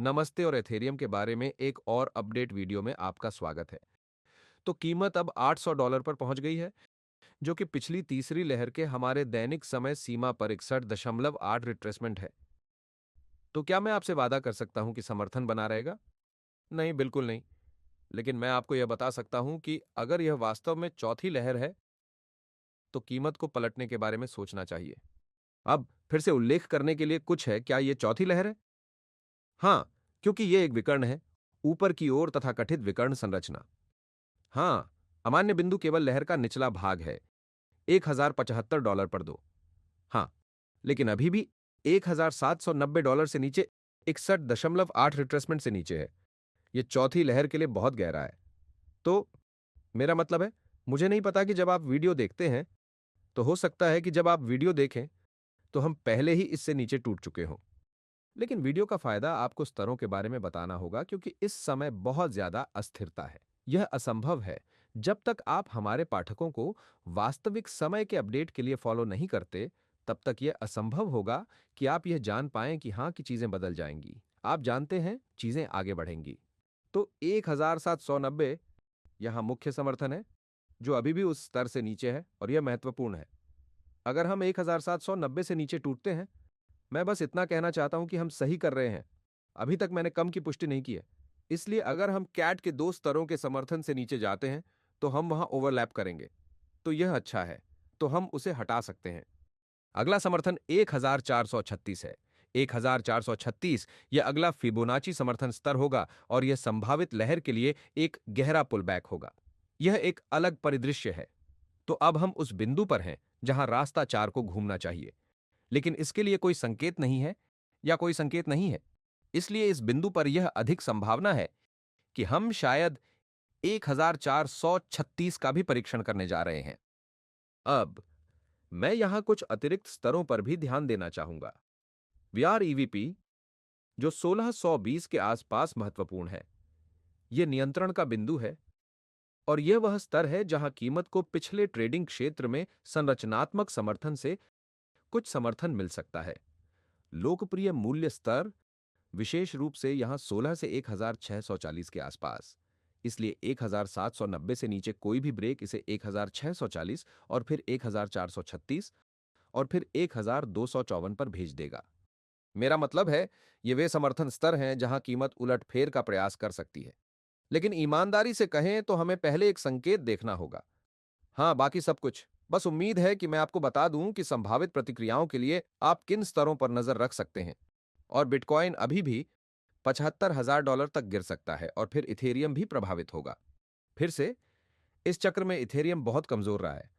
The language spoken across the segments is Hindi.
नमस्ते और एथेरियम के बारे में एक और अपडेट वीडियो में आपका स्वागत है। तो कीमत अब $800 पर पहुंच गई है, जो कि पिछली तीसरी लहर के हमारे दैनिक समय सीमा पर 61.8 रिट्रेसमेंट है। तो क्या मैं आपसे वादा कर सकता हूं कि समर्थन बना रहेगा? नहीं, बिल्कुल नहीं। लेकिन मैं आपको यह बता सकता हूं कि अगर यह वास्तव में चौथी लहर है, तो कीमत को पलटने के बारे में सोचना चाहिए। अब फिर से उल्लेख करने के लिए कुछ है, क्या यह चौथी लहर है? हाँ, क्योंकि यह एक विकर्ण है, ऊपर की ओर तथा कथित विकर्ण संरचना। हाँ, अमान्य बिंदु केवल लहर का निचला भाग है, $1075 पर दो। हाँ, लेकिन अभी भी $1790 से नीचे 61.8 रिट्रेसमेंट से नीचे है। यह चौथी लहर के लिए बहुत गहरा है। तो मेरा मतलब है, मुझे नहीं पता कि जब आप वीडियो देखते हैं, तो हो सकता है कि जब आप वीडियो देखें, तो हम पहले ही इससे नीचे टूट चुके हों। लेकिन वीडियो का फायदा आपको स्तरों के बारे में बताना होगा, क्योंकि इस समय बहुत ज्यादा अस्थिरता है। यह असंभव है जब तक आप हमारे पाठकों को वास्तविक समय के अपडेट के लिए फॉलो नहीं करते। तब तक यह असंभव होगा कि आप यह जान पाएं कि हाँ, की चीजें बदल जाएंगी। आप जानते हैं, चीजें आगे बढ़ेंगी। तो 1790 यहां मुख्य समर्थन है, जो अभी भी उस स्तर से नीचे है, और यह महत्वपूर्ण है। अगर हम 1790 से नीचे टूटते हैं, मैं बस इतना कहना चाहता हूं कि हम सही कर रहे हैं। अभी तक मैंने कम की पुष्टि नहीं की है। इसलिए अगर हम कैट के दो स्तरों के समर्थन से नीचे जाते हैं, तो हम वहां ओवरलैप करेंगे। तो यह अच्छा है, तो हम उसे हटा सकते हैं। अगला समर्थन 1436 है। 1436 यह अगला फिबोनाची समर्थन स्तर होगा, और यह संभावित लहर के लिए एक गहरा पुलबैक होगा। यह एक अलग परिदृश्य है। तो अब हम उस बिंदु पर हैं जहां रास्ता 4 को घूमना चाहिए। लेकिन इसके लिए कोई संकेत नहीं है, या कोई संकेत नहीं है। इसलिए इस बिंदु पर यह अधिक संभावना है कि हम शायद 1436 का भी परीक्षण करने जा रहे हैं। अब मैं यहां कुछ अतिरिक्त स्तरों पर भी ध्यान देना चाहूंगा। वीआर ईवीपी, जो 1620 के आसपास महत्वपूर्ण है, यह नियंत्रण का बिंदु है, और यह वह स्तर है जहां कीमत को पिछले ट्रेडिंग क्षेत्र में संरचनात्मक समर्थन से कुछ समर्थन मिल सकता है। लोकप्रिय मूल्य स्तर विशेष रूप से यहां 16 से 1640 के आसपास। इसलिए 1790 से नीचे कोई भी ब्रेक इसे 1640 और फिर 1436 और फिर 1254 पर भेज देगा। मेरा मतलब है, ये वे समर्थन स्तर हैं जहां कीमत उलटफेर का प्रयास कर सकती है। लेकिन ईमानदारी से कहें तो हमें पहले एक संकेत देखना होगा। हाँ, बाकी सब कुछ बस उम्मीद है कि मैं आपको बता दूं कि संभावित प्रतिक्रियाओं के लिए आप किन स्तरों पर नजर रख सकते हैं। और बिटकॉइन अभी भी $75,000 तक गिर सकता है, और फिर इथेरियम भी प्रभावित होगा। फिर से इस चक्र में इथेरियम बहुत कमजोर रहा है,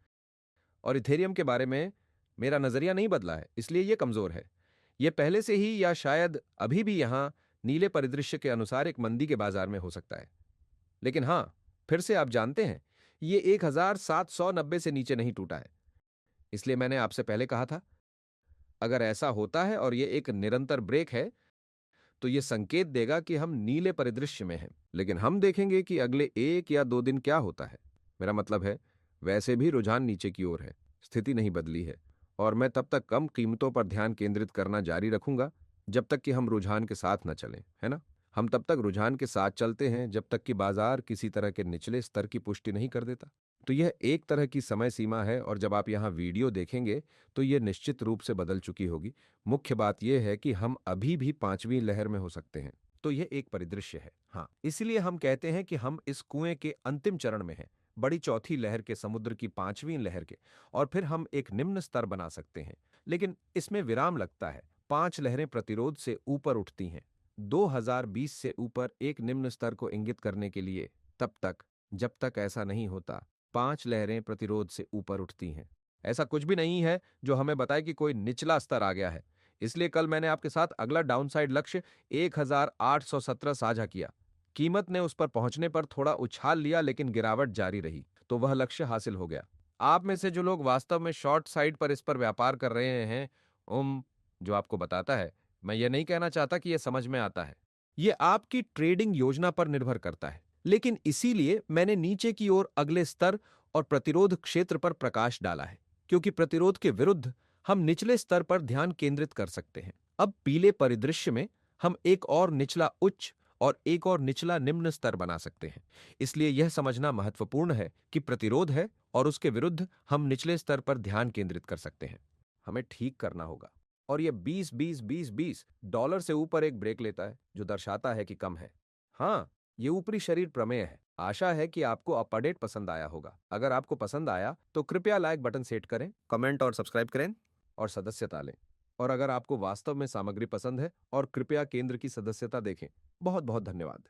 और इथेरियम के बारे में मेरा नजरिया नहीं बदला है, इसलिए यह कमजोर है। यह पहले से ही या शायद अभी भी यहां नीले परिदृश्य के अनुसार एक मंदी के बाजार में हो सकता है। लेकिन हां, फिर से आप जानते हैं, यह 1790 से नीचे नहीं टूटा है। इसलिए मैंने आपसे पहले कहा था, अगर ऐसा होता है और यह एक निरंतर ब्रेक है, तो यह संकेत देगा कि हम नीले परिदृश्य में हैं। लेकिन हम देखेंगे कि अगले 1 या 2 दिन क्या होता है। मेरा मतलब है, वैसे भी रुझान नीचे की ओर है, स्थिति नहीं बदली है, और मैं तब तक कम कीमतों पर ध्यान केंद्रित करना जारी रखूंगा जब तक कि हम रुझान के साथ न चलें, है ना? हम तब तक रुझान के साथ चलते हैं जब तक कि बाजार किसी तरह के निचले स्तर की पुष्टि नहीं कर देता। तो यह एक तरह की समय सीमा है, और जब आप यहां वीडियो देखेंगे तो यह निश्चित रूप से बदल चुकी होगी। मुख्य बात यह है कि हम अभी भी पांचवीं लहर में हो सकते हैं। तो यह एक परिदृश्य है। हाँ, इसलिए हम कहते हैं कि हम इस कुएं के अंतिम चरण में हैं, बड़ी चौथी लहर के, समुद्र की पांचवीं लहर के। और फिर हम एक निम्न स्तर बना सकते हैं, लेकिन इसमें विराम लगता है। 5 लहरें प्रतिरोध से ऊपर उठती हैं, 2020 से ऊपर एक निम्न स्तर को इंगित करने के लिए। तब तक जब तक ऐसा नहीं होता, 5 लहरें प्रतिरोध से ऊपर उठती हैं। ऐसा कुछ भी नहीं है जो हमें बताए कि कोई निचला स्तर आ गया है। इसलिए कल मैंने आपके साथ अगला डाउनसाइड लक्ष्य 1817 साझा किया। कीमत ने उस पर पहुंचने पर थोड़ा उछाल लिया, लेकिन गिरावट जारी रही, तो वह लक्ष्य हासिल हो गया। आप में से जो लोग वास्तव में शॉर्ट साइड पर इस पर व्यापार कर रहे हैं, जो आपको बताता है, मैं ये नहीं कहना चाहता कि यह समझ में आता है। यह आपकी ट्रेडिंग योजना पर निर्भर करता है। लेकिन इसीलिए मैंने नीचे की ओर अगले स्तर और प्रतिरोध क्षेत्र पर प्रकाश डाला है, क्योंकि प्रतिरोध के विरुद्ध हम निचले स्तर पर ध्यान केंद्रित कर सकते हैं। अब पीले परिदृश्य में हम एक और निचला उच्च और एक और निचला निम्न स्तर बना सकते हैं। इसलिए यह समझना महत्वपूर्ण है कि प्रतिरोध है और उसके विरुद्ध हम निचले स्तर पर ध्यान केंद्रित कर सकते हैं। हमें ठीक करना होगा। और यह 20-20-20-20 डॉलर से ऊपर एक ब्रेक लेता है, जो दर्शाता है कि कम है। हाँ, ये ऊपरी शरीर प्रमेय है। आशा है कि आपको अपडेट पसंद आया होगा। अगर आपको पसंद आया तो कृपया लाइक बटन सेट करें, कमेंट और सब्सक्राइब करें और सदस्यता लें। और अगर आपको वास्तव में सामग्री पसंद है और कृपया केंद्र की सदस्यता देखें। बहुत बहुत धन्यवाद।